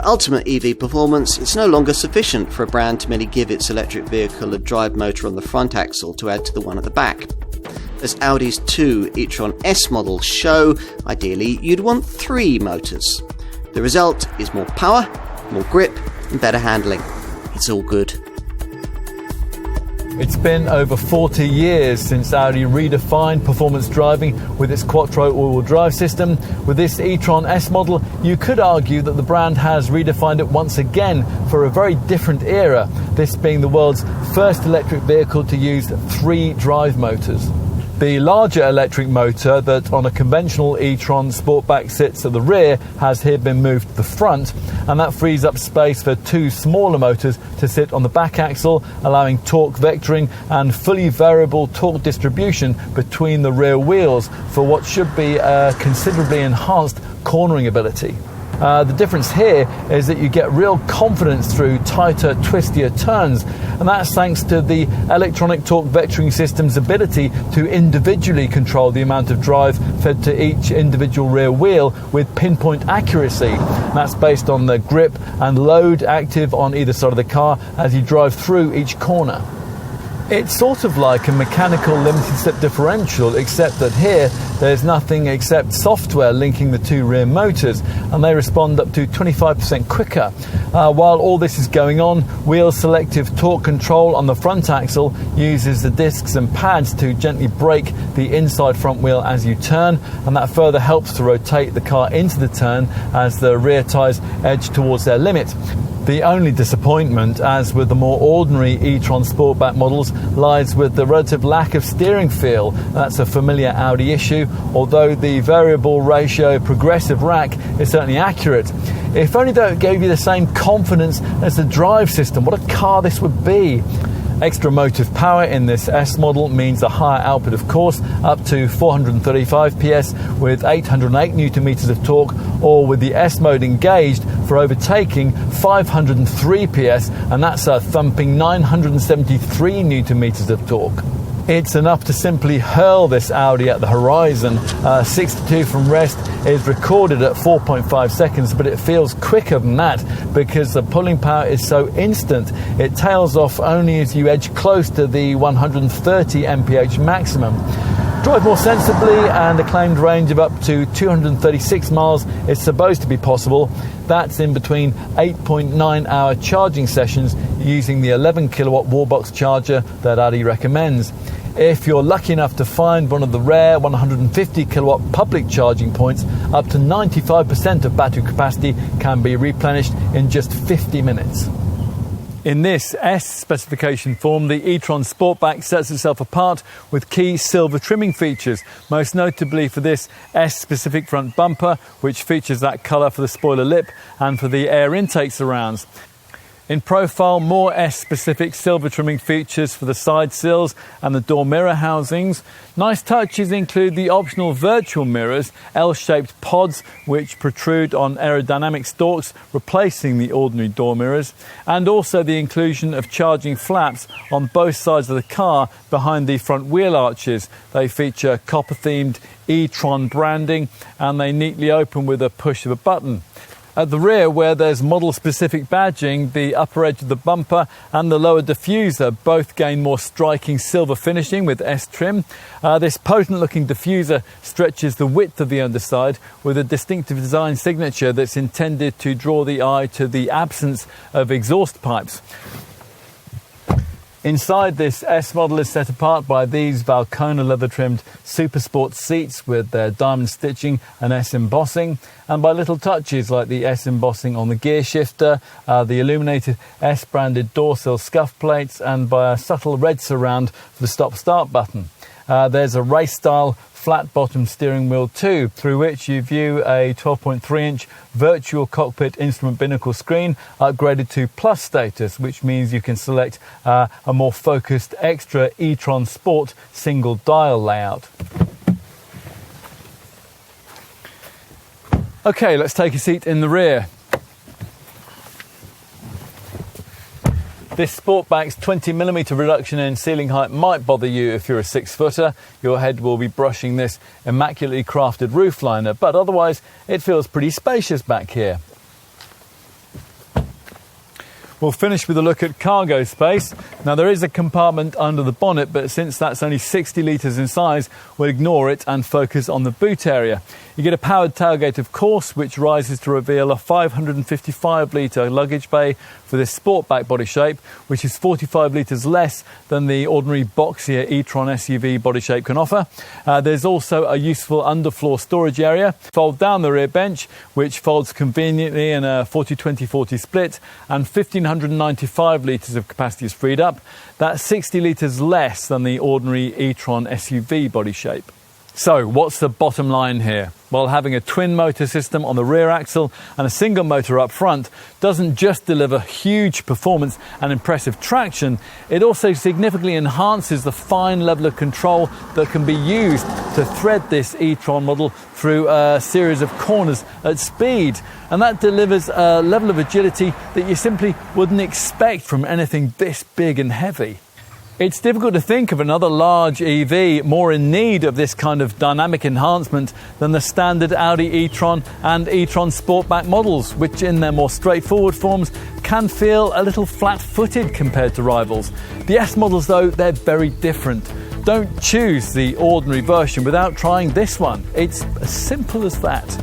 ultimate EV performance, it's no longer sufficient for a brand to merely give its electric vehicle a drive motor on the front axle to add to the one at the back. As Audi's two e-tron S models show, ideally you'd want 3 motors. The result is more power, more grip and better handling. It's all good. It's been over 40 years since Audi redefined performance driving with its Quattro all-wheel drive system. With this e-tron S model, you could argue that the brand has redefined it once again for a very different era, this being the world's first electric vehicle to use 3 drive motors. The larger electric motor that on a conventional e-tron Sportback sits at the rear has here been moved to the front, and that frees up space for 2 smaller motors to sit on the back axle, allowing torque vectoring and fully variable torque distribution between the rear wheels for what should be a considerably enhanced cornering ability. The difference here is that you get real confidence through tighter, twistier turns, and that's thanks to the electronic torque vectoring system's ability to individually control the amount of drive fed to each individual rear wheel with pinpoint accuracy. That's based on the grip and load active on either side of the car as you drive through each corner. It's sort of like a mechanical limited slip differential, except that here there's nothing except software linking the 2 rear motors, and they respond up to 25% quicker. While all this is going on, wheel selective torque control on the front axle uses the discs and pads to gently brake the inside front wheel as you turn, and that further helps to rotate the car into the turn as the rear tyres edge towards their limit. The only disappointment, as with the more ordinary e-tron Sportback models, lies with the relative lack of steering feel. That's a familiar Audi issue, although the variable ratio progressive rack is certainly accurate. If only though it gave you the same confidence as the drive system, what a car this would be. Extra motive power in this S model means a higher output, of course, up to 435 PS with 808 Nm of torque, or with the S mode engaged for overtaking 503 PS, and that's a thumping 973 Nm of torque. It's enough to simply hurl this Audi at the horizon. 62 from rest is recorded at 4.5 seconds, but it feels quicker than that because the pulling power is so instant. It tails off only as you edge close to the 130 mph maximum. Drive more sensibly, and a claimed range of up to 236 miles is supposed to be possible. That's in between 8.9-hour charging sessions using the 11 kilowatt wallbox charger that Audi recommends. If you're lucky enough to find one of the rare 150 kilowatt public charging points, up to 95% of battery capacity can be replenished in just 50 minutes. In this S specification form, the e-tron Sportback sets itself apart with key silver trimming features, most notably for this S-specific front bumper, which features that colour for the spoiler lip and for the air intake surrounds. In profile, more S-specific silver trimming features for the side sills and the door mirror housings. Nice touches include the optional virtual mirrors, L-shaped pods which protrude on aerodynamic stalks, replacing the ordinary door mirrors, and also the inclusion of charging flaps on both sides of the car behind the front wheel arches. They feature copper-themed e-tron branding, and they neatly open with a push of a button. At the rear, where there's model-specific badging, the upper edge of the bumper and the lower diffuser both gain more striking silver finishing with S trim. This potent-looking diffuser stretches the width of the underside with a distinctive design signature that's intended to draw the eye to the absence of exhaust pipes. Inside, this S model is set apart by these Valcona leather-trimmed Super Sport seats with their diamond stitching and S embossing, and by little touches like the S embossing on the gear shifter, the illuminated S-branded door sill scuff plates, and by a subtle red surround for the stop-start button. There's a race-style flat-bottom steering wheel too, through which you view a 12.3-inch virtual cockpit instrument binnacle screen upgraded to Plus status, which means you can select a more focused extra e-tron Sport single dial layout. Okay, let's take a seat in the rear. This Sportback's 20mm reduction in ceiling height might bother you if you're a 6-footer. Your head will be brushing this immaculately crafted roofliner, but otherwise it feels pretty spacious back here. We'll finish with a look at cargo space. Now there is a compartment under the bonnet, but since that's only 60 litres in size, we'll ignore it and focus on the boot area. You get a powered tailgate, of course, which rises to reveal a 555 litre luggage bay for this Sportback body shape, which is 45 litres less than the ordinary boxier e-tron SUV body shape can offer. There's also a useful underfloor storage area. Fold down the rear bench, which folds conveniently in a 40-20-40 split, and 1,595 litres of capacity is freed up. That's 60 litres less than the ordinary e-tron SUV body shape. So what's the bottom line here? Well, having a twin motor system on the rear axle and a single motor up front doesn't just deliver huge performance and impressive traction, it also significantly enhances the fine level of control that can be used to thread this e-tron model through a series of corners at speed. And that delivers a level of agility that you simply wouldn't expect from anything this big and heavy. It's difficult to think of another large EV more in need of this kind of dynamic enhancement than the standard Audi e-tron and e-tron Sportback models, which in their more straightforward forms can feel a little flat-footed compared to rivals. The S models, though, they're very different. Don't choose the ordinary version without trying this one. It's as simple as that.